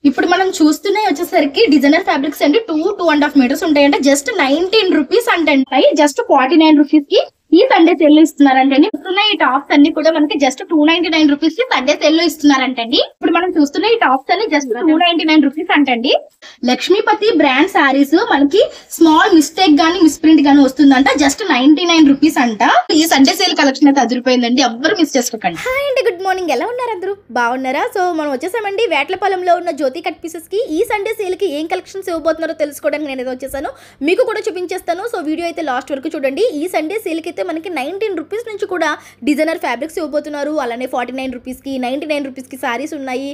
ఇప్పుడు మనం చూస్తున్నాయి వచ్చేసరికి డిజైనర్ ఫ్యాబ్రిక్స్ అండి 2.5 మీటర్స్ ఉంటాయంటే జస్ట్ 19 రూపీస్ అంటే జస్ట్ 49 రూపీస్ కి ఈ సండే సేల్ లో ఇస్తున్నారంటండి. చూస్తున్న ఈ టాప్స్ అన్ని కూడా మనకి జస్ట్ 299 రూపీస్ కి సండే సేల్ లో ఇస్తున్నారంటండి. ఇప్పుడు మనం చూస్తున్న ఈ టాప్స్ అన్ని జస్ట్ 299 రూపీస్ అంటండి. లక్ష్మీపతి బ్రాండ్ సారీస్ మనకి స్మాల్ మిస్టేక్ గానీ మిస్ప్రింట్ గానీ వస్తుందంట జస్ట్ 99 రూపీస్ అంట. ఈ సండే సేల్ కలెక్షన్ అయితే అదిరిపోయిందండి, ఎవ్వరు మిస్ చేసుకోకండి. హాయ్ అండి, గుడ్ మార్నింగ్. ఎలా ఉన్నారు అందరూ? బాగున్నారా? సో మనం వచ్చేసామండి వేట్లపాలెంలో ఉన్న జ్యోతి కట్ పీసెస్ కి. ఈ సండే సేల్ కి ఏం కలెక్షన్స్ ఇవ్వబోతున్నారో తెలుసుకోవడానికి నేను అయితే వచ్చేసాను, మీకు కూడా చూపించేస్తాను. సో వీడియో అయితే లాస్ట్ వరకు చూడండి. ఈ సండే సేల్ కి అయితే మనకి 19 రూపీస్ నుంచి కూడా డిజైనర్ ఫ్యాబ్రిక్స్ ఇవ్వబోతున్నారు. అలానే 49 రూపీస్కి 99 రూపీస్కి సారీస్ ఉన్నాయి.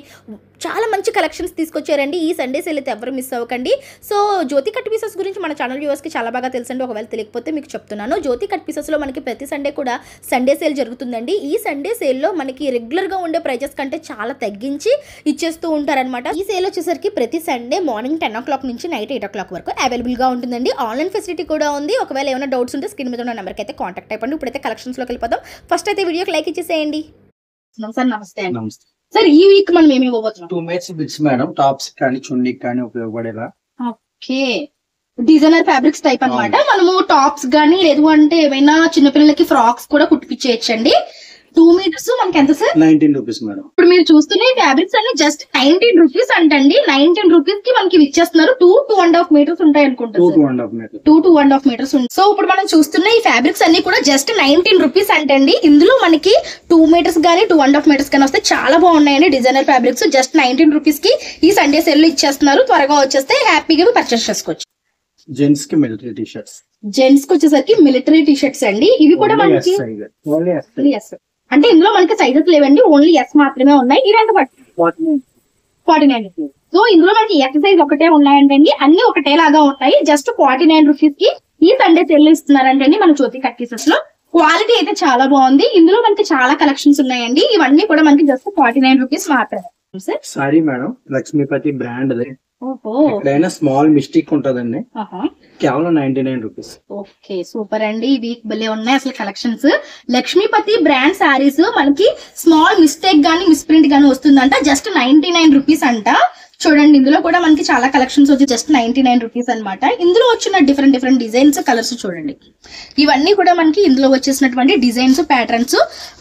చాలా మంచి కలెక్షన్స్ తీసుకొచ్చారండి. ఈ సండే సేల్ అయితే ఎవరు మిస్ అవ్వకండి. సో జ్యోతి కట్ పీసెస్ గురించి మన ఛానల్ వ్యూవర్స్కి చాలా బాగా తెలుసండి, ఒకవేళ తెలియకపోతే మీకు చెప్తున్నాను. జ్యోతి కట్ పీసెస్లో మనకి ప్రతి సండే కూడా సండే సేల్ జరుగుతుందండి. ఈ సండే సేల్లో మనకి రెగ్యులర్గా ఉండే ప్రైజెస్ కంటే చాలా తగ్గించి ఇచ్చేస్తూ ఉంటారనమాట. ఈ సేల్ వచ్చేసరికి ప్రతి సండే మార్నింగ్ 10 o'clock నుంచి నైట్ 8 o'clock వరకు అవైలబుల్గా ఉంటుందండి. ఆన్లైన్ ఫెసిలిటీ కూడా ఉంది. ఒకవేళ ఏమైనా డౌట్స్ ఉంటే స్క్రీన్ మీద ఉన్న నెంబర్కి అయితే కాంటాక్ట్ అయిపోండి. ఇప్పుడైతే కలెక్షన్స్లోకి వెళ్ళిపోదాం. ఫస్ట్ అయితే వీడియోకి లైక్ ఇచ్చేసేయండి. సార్ నమస్తే అండి. సార్ ఈ వీక్ మనం ఏమి ఇవ్వబోతున్నాం? 2 మేట్స్ బిట్స్ మేడం, టాప్స్ కానీ చున్నీకి కానీ ఉపయోగపడేలా. ఓకే, డిజైనర్ ఫ్యాబ్రిక్స్ టైప్ అన్నమాట. మనము టాప్స్ గానీ లేదు అంటే ఏమైనా చిన్నపిల్లలకి ఫ్రాక్స్ కూడా కుట్టిపించేయచ్చండి. 2 మీటర్స్ మనకి ఎంత సార్? 19 rupees madam. ఇప్పుడు మీరు చూస్తున్న ఫ్యాబ్రిక్స్ అన్ని జస్ట్ 19 రూపీస్ అంటండి. 19 రూపీస్ కి మనకి ఇచ్చేస్తున్నారు. 2.5 మీటర్స్ ఉంటాయి అనుకుంటారు. 2.5 మీటర్స్. సో ఇప్పుడు మనం చూస్తున్న ఈ ఫ్యాబ్రిక్స్ అన్ని కూడా జస్ట్ 19 రూపీస్ అంటండి. ఇందులో మనకి 2 మీటర్స్ గానీ 2.5 మీటర్స్ కానీ వస్తే చాలా బాగున్నాయండి. డిజైనర్ ఫ్యాబ్రిక్స్ జస్ట్ 19 రూపీస్ కి ఈ సండే సేల్ లో ఇచ్చేస్తున్నారు. త్వరగా వచ్చేస్తే హ్యాపీగా పర్చేస్ చేసుకోవచ్చు. జెంట్స్ కి మిలిటరీ టీ షర్ట్స్, జెంట్స్ కి వచ్చేసరికి మిలిటరీ టీ షర్ట్స్ అండి. ఇవి కూడా మనకి అంటే ఇందులో మనకి సైజెస్ లేవండి, ఓన్లీ ఎస్ మాత్రమే ఉన్నాయి. ఈ రెండు 49 రూపీస్. సో ఇందులో మనకి ఎస్ సైజ్ ఒకటే ఉన్నాయంటండి, అన్ని ఒకటే లాగా ఉన్నాయి. జస్ట్ 49 రూపీస్ కి ఈ సండే సేల్ ఇస్తున్నారంటండి మన జ్యోతి కట్ పీసెస్ లో. క్వాలిటీ అయితే చాలా బాగుంది. ఇందులో మనకి చాలా కలెక్షన్స్ ఉన్నాయండి. ఇవన్నీ కూడా మనకి జస్ట్ 49 రూపీస్ మాత్రమే. సారీ మేడం, లక్ష్మీపతి బ్రాండ్ అది. ఎక్కడైనా స్మాల్ మిస్టేక్ ఉంటదండి, కేవలం 99 రూపీస్. ఓకే, సూపర్ అండి. ఈ వీక్ భలే ఉన్నాయి అసలు కలెక్షన్స్. లక్ష్మీపతి బ్రాండ్ సారీస్ మనకి స్మాల్ మిస్టేక్ గానీ మిస్ప్రింట్ గానీ వస్తుందంట జస్ట్ 99 రూపీస్ అంట. చూడండి ఇందులో కూడా మనకి చాలా కలెక్షన్స్ వచ్చి జస్ట్ 99 రూపీస్ అనమాట. ఇందులో వచ్చిన డిఫరెంట్ డిజైన్స్ కలర్స్ చూడండి. ఇవన్నీ కూడా మనకి ఇందులో వచ్చేసినటువంటి డిజైన్స్ ప్యాటర్న్స్.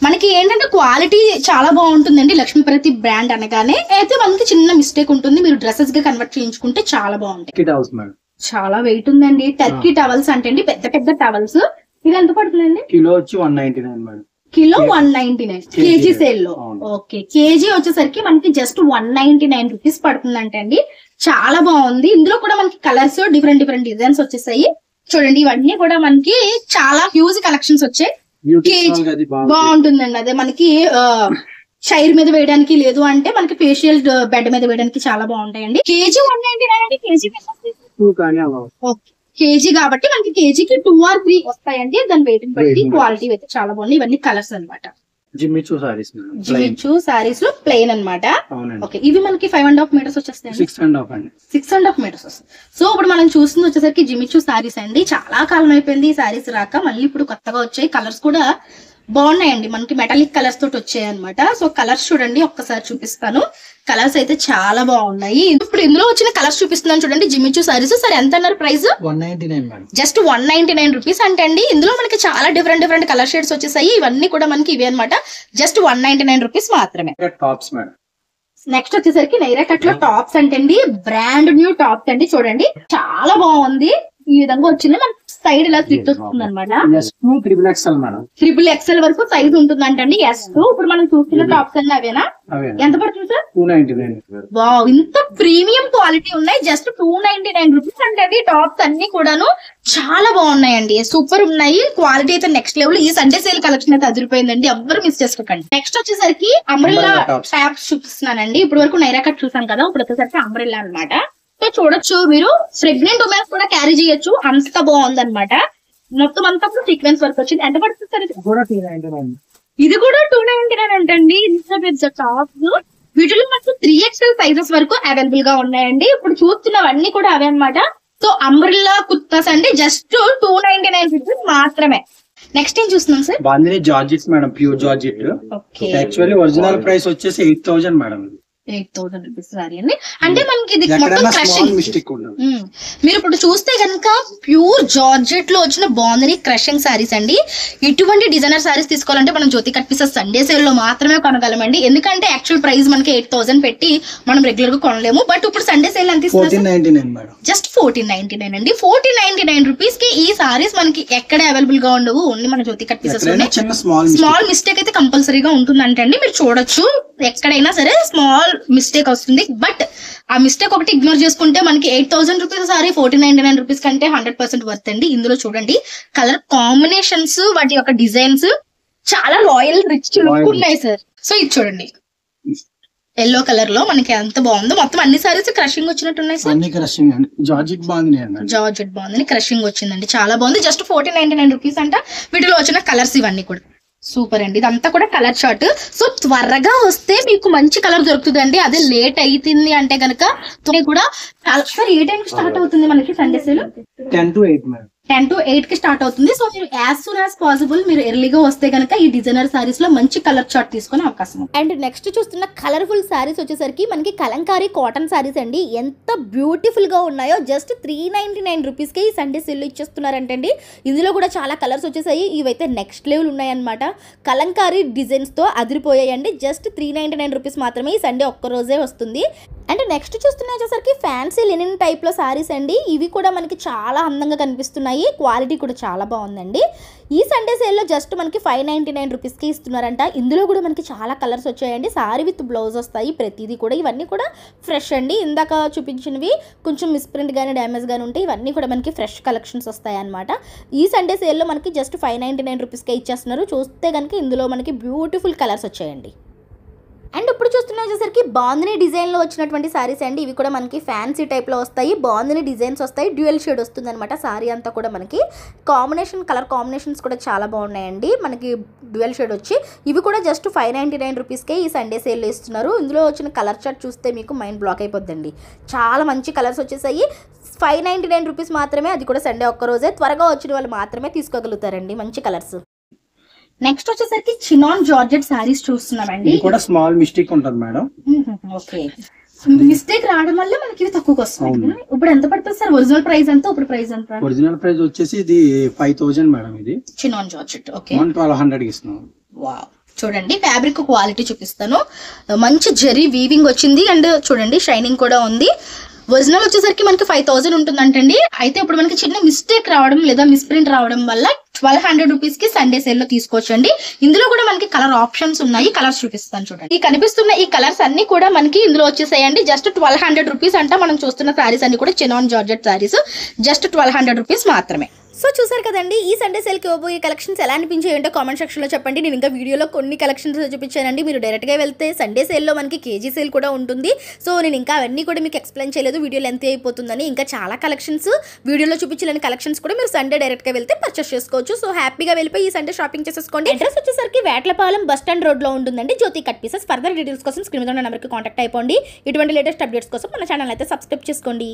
మనకి ఏంటంటే క్వాలిటీ చాలా బాగుంటుందండి. లక్ష్మీపతి బ్రాండ్ అనగానే అయితే మనకి చిన్న మిస్టేక్ ఉంటుంది, మీరు డ్రెస్సెస్ గా కన్వర్ట్ చేయించుకుంటే చాలా బాగుంటాయి. చాలా వెయిట్ ఉందండి. టర్కీ టవల్స్ అంటే అండి, పెద్ద పెద్ద టవల్స్. ఇది ఎంత పడుతుందండి? కిలో వచ్చి 199 మేడం. కిలో 199 కేజీ సేల్ లో. ఓకే, కేజీ వచ్చేసరికి మనకి జస్ట్ 199 రూపీస్ పడుతుందంటండి. చాలా బాగుంది. ఇందులో కూడా మనకి కలర్స్ డిఫరెంట్ డిజైన్స్ వచ్చేసాయి. చూడండి ఇవన్నీ కూడా మనకి చాలా హ్యూజ్ కలెక్షన్స్ వచ్చాయి. కేజీ బాగుంటుందండి. అదే మనకి చైర్ మీద వేయడానికి లేదు అంటే మనకి ఫేషియల్ బెడ్ మీద వేయడానికి చాలా బాగుంటాయండి. కేజీ 199 అండి. కేజీ కాబట్టి మనకి కేజీకి 2 or 3 వస్తాయండి. దాని వెయిట్ బట్టి క్వాలిటీ అయితే చాలా బాగుంది. ఇవన్నీ కలర్స్ అనమాట. జిమ్మిచూ సారీస్ లో ప్లెయిన్ అనమాట. ఓకే, ఇవి మనకి 5.5 మీటర్స్ వచ్చేస్తాయి. 6.5 మీటర్స్ వస్తాయి. సో ఇప్పుడు మనం చూస్తుంది వచ్చేసరికి జిమ్మిచూ సారీస్ అండి. చాలా కాలం అయిపోయింది ఈ సారీస్ రాక, మళ్ళీ ఇప్పుడు కొత్తగా వచ్చాయి. కలర్స్ కూడా బాగున్నాయండి, మనకి మెటాలిక్ కలర్స్ తోటి వచ్చాయి అనమాట. సో కలర్స్ చూడండి, ఒక్కసారి చూపిస్తాను. కలర్స్ అయితే చాలా బాగున్నాయి. ఇప్పుడు ఇందులో వచ్చిన కలర్స్ చూపిస్తున్నాను చూడండి. జిమ్మిచూ సారీస్. సరే ఎంత అన్నారు ప్రైస్? 199 జస్ట్ 199 రూపీస్ అంటే అండి. ఇందులో మనకి చాలా డిఫరెంట్ కలర్ షేడ్స్ వచ్చేసాయి. ఇవన్నీ కూడా మనకి ఇవే అనమాట. జస్ట్ 199 రూపీస్ మాత్రమే. Tops madam. నెక్స్ట్ వచ్చేసరికి నైరా కట్ లో టాప్స్ అంటే అండి, బ్రాండ్ న్యూ టాప్స్ అండి. చూడండి చాలా బాగుంది. ఈ విధంగా వచ్చింది, మన సైడ్ ఇలా స్లిట్ వస్తుంది అనమాట. XXL వరకు సైజ్ ఉంటుందంటండి. ఇప్పుడు మనం చూస్తున్న టాప్స్ అన్ని అవేనా? ఎంత పడుతుంది సార్? 299. వావ్, ఇంత ప్రీమియం క్వాలిటీ ఉన్నాయి. జస్ట్ 299 రూపీస్ అంటే టాప్స్ అన్ని కూడాను చాలా బాగున్నాయండి. సూపర్ ఉన్నాయి. క్వాలిటీ అయితే నెక్స్ట్ లెవెల్. ఈ సండే సేల్ కలెక్షన్ అయితే అదిరిపోయిందండి, ఎవ్వరు మిస్ చేసుకోకండి. నెక్స్ట్ వచ్చేసరికి అంబ్రెల్లా టాప్స్ చూపిస్తున్నానండి. ఇప్పుడు వరకు నైరా కట్ చూసాం కదా, ఇప్పుడు వచ్చేసరికి అంబ్రెల్లా అనమాట. చూడొచ్చు మీరు, ప్రెగ్నెంట్ ఉమెన్స్ కూడా క్యారీ చేయొచ్చు, అంత బాగుంది అనమాట. మొత్తం అంతా సీక్వెన్స్ వర్క్ వచ్చింది. ఎంత పడుతుంది సార్? ఇది కూడా 299 అంటండి. ఇంత పెద్ద టాప్స్. వీటిలో మనకు 3XL సైజెస్ వరకు అవైలబుల్ గా ఉన్నాయండి. ఇప్పుడు చూస్తున్నవన్నీ కూడా అవే అనమాట. సో అంబ్రెల్లా కుర్తాస్ అండి, జస్ట్ 299 రూపీస్ మాత్రమే. నెక్స్ట్ ఏం చూస్తున్నాం sir? Bandhani georgettes madam, pure georgette. Actually original price వచ్చేసి 8000 మేడం. 8,000 రూపీస్ సారీ అండి. అంటే మనకి ఇది మొత్తం క్రషింగ్ మిస్టేక్ ఉండదు. మీరు ఇప్పుడు చూస్తే కనుక ప్యూర్ జార్జెట్ లో వచ్చిన బాందిని క్రషింగ్ సారీస్ అండి. ఇటువంటి డిజైనర్ సారీస్ తీసుకోవాలంటే మనం జ్యోతి కట్ పీసెస్ సండే సేల్ లో మాత్రమే కొనగలమండి. ఎందుకంటే యాక్చువల్ ప్రైస్ మనకి 8,000 పెట్టి మనం రెగ్యులర్ గా కొనలేము. బట్ ఇప్పుడు సండే సేల్ ఎంత ఇస్తారు? 1499 మేడం. జస్ట్ 1499 అండి. 1499 రూపీస్ కి ఈ సారీస్ మనకి ఎక్కడ అవైలబుల్ గా ఉండవు. ఓన్లీ మన జ్యోతి కట్ పీసెస్ లోనే. స్మాల్ మిస్టేక్ అయితే కంపల్సరీగా ఉంటుందంటే అండి, మీరు చూడొచ్చు ఎక్కడైనా సరే స్మాల్ మిస్టేక్ వస్తుంది. బట్ ఆ మిస్టేక్ ఒకటి ఇగ్నోర్ చేసుకుంటే మనకి 8,000 రూపీస్ సారీ 1499 రూపీస్ కంటే 100% వర్త్ అండి. ఇందులో చూడండి కలర్ కాంబినేషన్స్, వాటి యొక్క డిజైన్స్ చాలా రాయల్ రిచ్ లుక్ ఉన్నాయి సార్. సో ఇది చూడండి ఎల్లో కలర్ లో మనకి ఎంత బాగుందో. మొత్తం అన్ని సారీస్ క్రషింగ్ వచ్చినట్టున్నాయి సార్. అన్ని క్రషింగ్ అండి. జార్జెట్ బాగుంది. జార్జెట్ బాగుంది, క్రషింగ్ వచ్చిందండి, చాలా బాగుంది. జస్ట్ 1499 రూపీస్ అంట. వీటిలో వచ్చిన కలర్స్ ఇవన్నీ కూడా సూపర్ అండి. ఇదంతా కూడా కలర్ చార్ట్. సో త్వరగా వస్తే మీకు మంచి కలర్ దొరుకుతుంది అండి. అదే లేట్ అవుతుంది అంటే కనుక కూడా సార్ ఏ టైం స్టార్ట్ అవుతుంది మనకి Sunday sale? 10 to 8 madam. 10 to 8 కి స్టార్ట్ అవుతుంది. సో మీరు యాజ్ సూన్ యాజ్ పాసిబుల్ మీరు ఎర్లీగా వస్తే కనుక ఈ డిజైనర్ సారీస్ లో మంచి కలర్ చార్ట్ తీసుకునే అవకాశం ఉంది. అండ్ నెక్స్ట్ చూస్తున్న కలర్ఫుల్ శారీస్ వచ్చేసరికి మనకి కలంకారీ కాటన్ శారీస్ అండి. ఎంత బ్యూటిఫుల్ గా ఉన్నాయో. జస్ట్ 399 రూపీస్కి ఈ సండే సేల్ ఇచ్చేస్తున్నారంటే అండి. ఇందులో కూడా చాలా కలర్స్ వచ్చేసాయి. ఇవైతే నెక్స్ట్ లెవెల్ ఉన్నాయన్నమాట. కలంకారీ డిజైన్స్ తో అదిరిపోయాయండి. జస్ట్ 399 రూపీస్ మాత్రమే ఈ సండే ఒక్క రోజే వస్తుంది. అండ్ నెక్స్ట్ చూస్తున్న వచ్చేసరికి ఫ్యాన్సీ లెనిన్ టైప్ లో సారీస్ అండి. ఇవి కూడా మనకి చాలా అందంగా కనిపిస్తున్నాయి. క్వాలిటీ కూడా చాలా బాగుందండి. ఈ సండే సేల్లో జస్ట్ మనకి 599 రూపీస్కి ఇస్తున్నారంట. ఇందులో కూడా మనకి చాలా కలర్స్ వచ్చాయండి. సారీ విత్ బ్లౌజ్ వస్తాయి ప్రతిదీ కూడా. ఇవన్నీ కూడా ఫ్రెష్ అండి. ఇందాక చూపించినవి కొంచెం మిస్ప్రింట్ కానీ డ్యామేజ్ కానీ ఉంటే ఇవన్నీ కూడా మనకి ఫ్రెష్ కలెక్షన్స్ వస్తాయి అనమాట. ఈ సండే సేల్లో మనకి జస్ట్ 599 రూపీస్కే ఇచ్చేస్తున్నారు. చూస్తే కనుక ఇందులో మనకి బ్యూటిఫుల్ కలర్స్ వచ్చాయండి. అండ్ ఇప్పుడు చూస్తున్న వచ్చేసరికి బాందిని డిజైన్లో వచ్చినటువంటి సారీస్ అండి. ఇవి కూడా మనకి ఫ్యాన్సీ టైప్లో వస్తాయి. బాందిని డిజైన్స్ వస్తాయి. డ్యూయల్ షేడ్ వస్తుంది అనమాట సారీ అంతా కూడా. మనకి కలర్ కాంబినేషన్స్ కూడా చాలా బాగున్నాయండి. మనకి డ్యూయల్ షేడ్ వచ్చి ఇవి కూడా జస్ట్ 599 రూపీస్కే ఈ సండే సేల్లో ఇస్తున్నారు. ఇందులో వచ్చిన కలర్ చార్ట్ చూస్తే మీకు మైండ్ బ్లాక్ అయిపోద్దండి. చాలా మంచి కలర్స్ వచ్చేసాయి. 599 రూపీస్ మాత్రమే, అది కూడా సండే ఒక్కరోజే. త్వరగా వచ్చిన వాళ్ళు మాత్రమే తీసుకోగలుగుతారండి మంచి కలర్స్. నెక్స్ట్ వచ్చేసరికి చినాన్ జార్జెట్ సారీస్ చూస్తున్నామండి. ఇది కూడా స్మాల్ మిస్టేక్ ఉంటుంది మేడం. ఓకే, మిస్టేక్ రావడం వల్ల మనకి ఇవి తక్కువకి వస్తుంది. ఇప్పుడు ఎంత పడుతుంది సార్? ఒరిజినల్ ప్రైస్ ఎంత? ఇప్పుడు ప్రైస్ ఎంత? ఒరిజినల్ ప్రైస్ వచ్చేసి ఇది 5,000 మేడం. ఇది చినాన్ జార్జెట్. ఓకే, 1200 ఇస్తున్నాం. వావ్, చూడండి ఫ్యాబ్రిక్ క్వాలిటీ చూపిస్తాను. మంచి జరీ వీవింగ్ వచ్చింది అండ్ చూడండి షైనింగ్ కూడా ఉంది. ఒరిజినల్ వచ్చేసరికి మనకి 5,000 ఉంటుందంటండి. అయితే ఇప్పుడు మనకి చిన్న మిస్టేక్ రావడం లేదా మిస్ప్రింట్ రావడం వల్ల 1200 రూపీస్ కి సండే సేల్ లో తీసుకోవచ్చండి. ఇందులో కూడా మనకి కలర్ ఆప్షన్స్ ఉన్నాయి. కలర్స్ చూపిస్తాను చూడండి. ఈ కనిపిస్తున్న ఈ కలర్స్ అన్ని కూడా మనకి ఇందులో వచ్చేసాయండి. జస్ట్ 1200 రూపీస్ అంట. మనం చూస్తున్న సారీస్ అన్ని కూడా chinon georgette saris. Just 1200 rupees మాత్రమే. సో చూసారు కదండి, ఈ సండే సేల్కి ఇవ్వబోయే కలెక్షన్స్ ఎలా అనిపించాయి ఏంటో కామెంట్ సెక్షన్లో చెప్పండి. నేను ఇంకా వీడియోలో కొన్ని కలెక్షన్స్ చూపించానండి. మీరు డైరెక్ట్గా వెళ్తే సండే సేల్లో మనకి కేజీ సేల్ కూడా ఉంటుంది. సో నేను ఇంకా అవన్నీ కూడా మీకు ఎక్స్ప్లెయిన్ చేయలేదు, వీడియో లెంత్ అయిపోతుందని. ఇంకా చాలా కలెక్షన్స్ వీడియోలో చూపించలేని కలెక్షన్స్ కూడా మీరు సండే డైరెక్ట్గా వెళ్తే పర్చేస్ చేసుకోవచ్చు. సో హ్యాపీగా వెళ్ళిపోయి ఈ సండే షాపింగ్ చేసేసుకోండి. అడ్రస్ వచ్చేసరికి వేట్లపాలెం బస్ స్టాండ్ రోడ్లో ఉంటుందండి జ్యోతి కట్ పీసెస్. ఫర్దర్ డీటెయిల్స్ కోసం స్క్రీన్ మీద ఉన్న నెంబర్కి కాంటాక్ట్ అయిపోండి. ఇటువంటి లేటెస్ట్ అప్డేట్స్ కోసం మన ఛానల్ అయితే సబ్స్క్రైబ్ చేసుకోండి.